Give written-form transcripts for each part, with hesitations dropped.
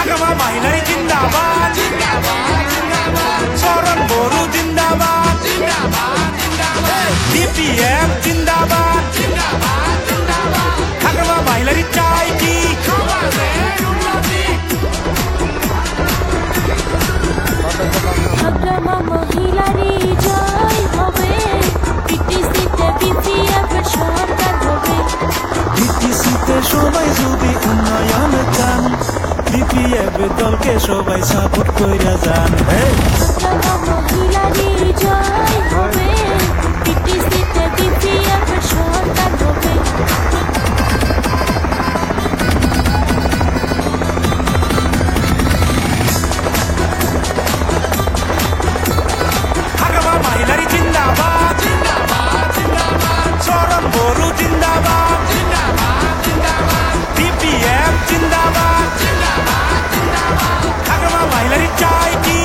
হাগ্রামা মাহিলারি জিন্দাবাদ, চরণ বড়ু জিন্দাবাদ, বিপিএফ জিন্দাবাদ, হাগ্রামা মাহিলারি চাই কি হাগ্রামা মহিলারি জয় হবে, পিটিসিতে বিপিএফ সরকার হবে। বিটিসিতে সবাই যদি উন্নয়ন চান, বিপিএফ দলকে সবাই সাপোর্ট কইরা যান। হাগ্রামা মহিলারি জয় হবে, পিটিসিতে বিপিএফ সরকার হবে। হাগ্রামা মাহিলারি জিন্দাবাদ, চরণ বড়ু জিন্দাবাদ, বিপিএফ জিন্দাবাদ, হাগ্রামা মাহিলারি চাই কি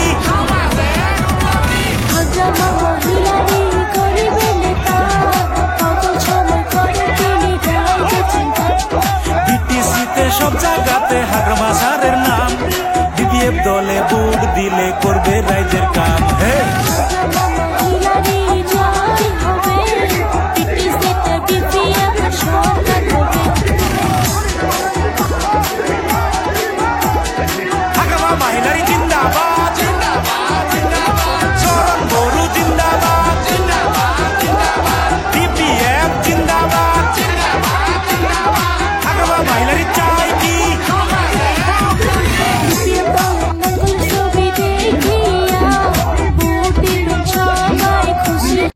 হাগ্রামা মহিলারি গরিবে নেতা, কত সময় করে তিনি গাইতে চিন্তা। বিটিসিতে সব জায়গাতে হাগ্রামা স্যারের নাম, বিপিএফ দলে ভোট দিলে করবে রাইজের কাম।